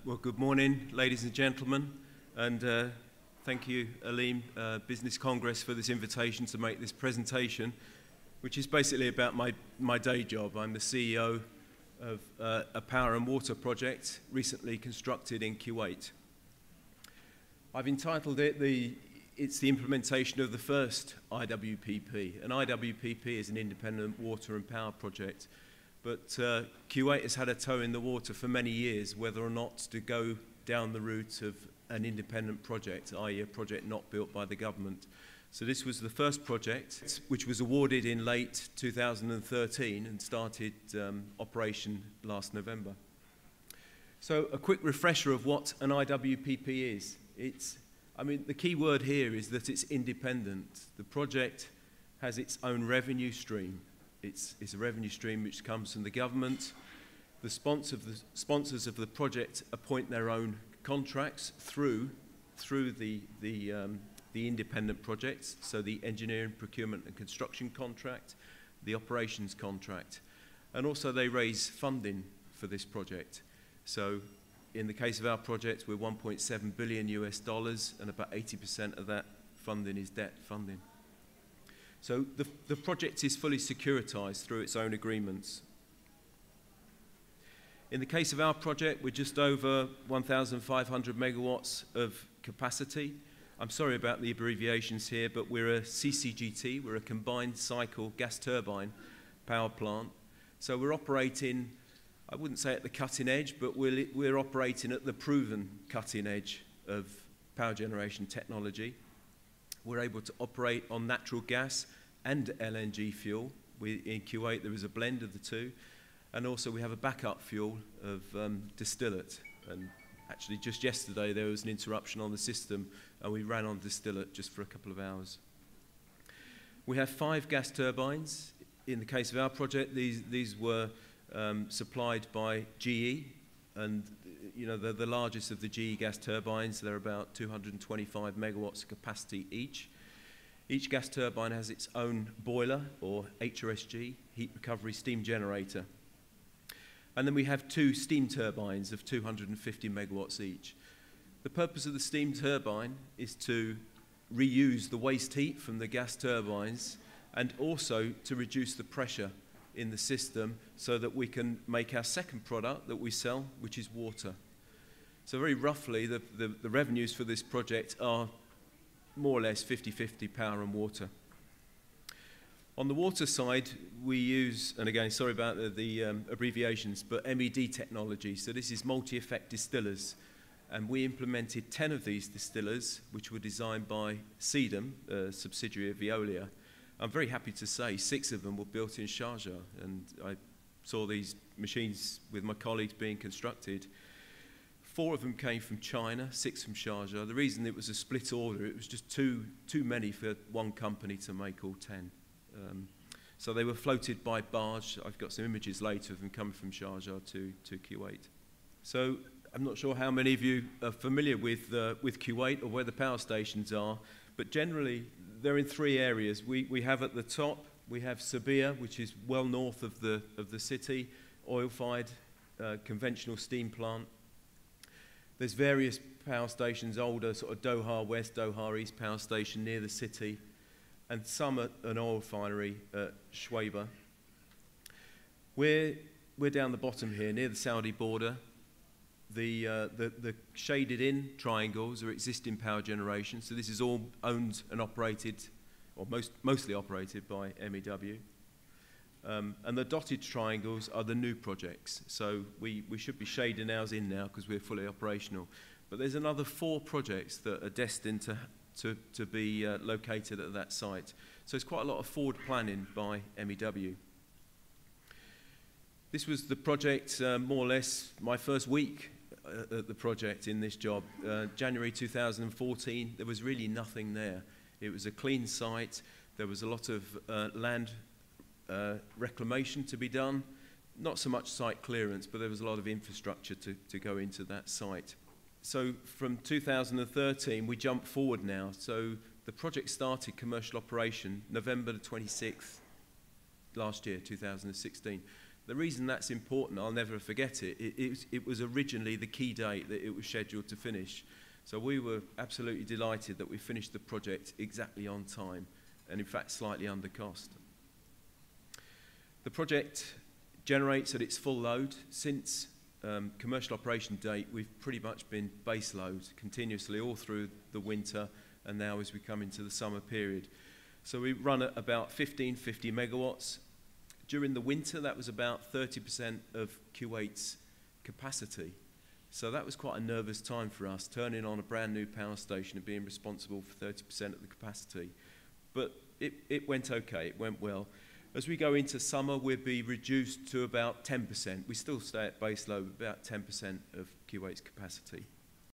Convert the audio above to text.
Well, good morning, ladies and gentlemen, and thank you, IEEEWP Business Congress, for this invitation to make this presentation, which is basically about my day job. I'm the CEO of a power and water project recently constructed in Kuwait. I've entitled it, it's the implementation of the first IEEEWP. An IEEEWP is an independent water and power project. But Kuwait has had a toe in the water for many years, whether or not to go down the route of an independent project, i.e. a project not built by the government. So this was the first project, which was awarded in late 2013 and started operation last November. So a quick refresher of what an IEEEWP is. The key word here is that it's independent. The project has its own revenue stream. It's a revenue stream which comes from the government. The sponsors of the project appoint their own contracts through the independent projects, so the engineering, procurement and construction contract, the operations contract, and also they raise funding for this project. So in the case of our project, we're $1.7 billion US, and about 80% of that funding is debt funding. So the project is fully securitized through its own agreements. In the case of our project, we're just over 1,500 megawatts of capacity. I'm sorry about the abbreviations here, but we're a CCGT, we're a combined cycle gas turbine power plant. So we're operating, I wouldn't say at the cutting edge, but we're operating at the proven cutting edge of power generation technology. We're able to operate on natural gas and LNG fuel. In Kuwait, there is a blend of the two. And also we have a backup fuel of distillate. And actually just yesterday there was an interruption on the system and we ran on distillate just for a couple of hours. We have 5 gas turbines. In the case of our project, these were supplied by GE. And they're the largest of the GE gas turbines. They're about 225 megawatts of capacity each. Each gas turbine has its own boiler, or HRSG, heat recovery steam generator. And then we have 2 steam turbines of 250 megawatts each. The purpose of the steam turbine is to reuse the waste heat from the gas turbines and also to reduce the pressure in the system so that we can make our second product that we sell, which is water. So very roughly, the revenues for this project are more or less 50-50 power and water. On the water side, we use, and again, sorry about the abbreviations, but MED technology. So this is multi-effect distillers. And we implemented 10 of these distillers, which were designed by Sedum, a subsidiary of Veolia. I'm very happy to say 6 of them were built in Sharjah, and I saw these machines with my colleagues being constructed. 4 of them came from China, 6 from Sharjah. The reason it was a split order, it was just too many for one company to make all 10. So they were floated by barge. I've got some images later of them coming from Sharjah to Kuwait. So I'm not sure how many of you are familiar with Kuwait or where the power stations are, but generally they're in 3 areas. We have at the top, we have Sabia, which is well north of the city, oil-fired conventional steam plant. There's various power stations, older sort of Doha West, Doha East power station near the city, and some at an oil refinery at Shuaibah. We're down the bottom here, near the Saudi border. The shaded in triangles are existing power generation, so this is all owned and operated, or mostly operated by MEW. And the dotted triangles are the new projects. So we should be shading ours in now because we're fully operational. But there's another 4 projects that are destined to be located at that site. So it's quite a lot of forward planning by MEW. This was the project, more or less, my first week at the project in this job. January 2014, there was really nothing there. It was a clean site. There was a lot of land reclamation to be done, not so much site clearance, but there was a lot of infrastructure to go into that site. So from 2013, we jump forward now. So the project started commercial operation November the 26th last year, 2016. The reason that's important, I'll never forget it, it was originally the key date that it was scheduled to finish. So we were absolutely delighted that we finished the project exactly on time, and in fact slightly under cost. The project generates at its full load. Since commercial operation date, we've pretty much been base load continuously all through the winter and now as we come into the summer period. So we run at about 1550 megawatts. During the winter, that was about 30% of Kuwait's capacity. So that was quite a nervous time for us, turning on a brand new power station and being responsible for 30% of the capacity. But it went okay, it went well. As we go into summer, we'll be reduced to about 10%. We still stay at base load, about 10% of Kuwait's capacity.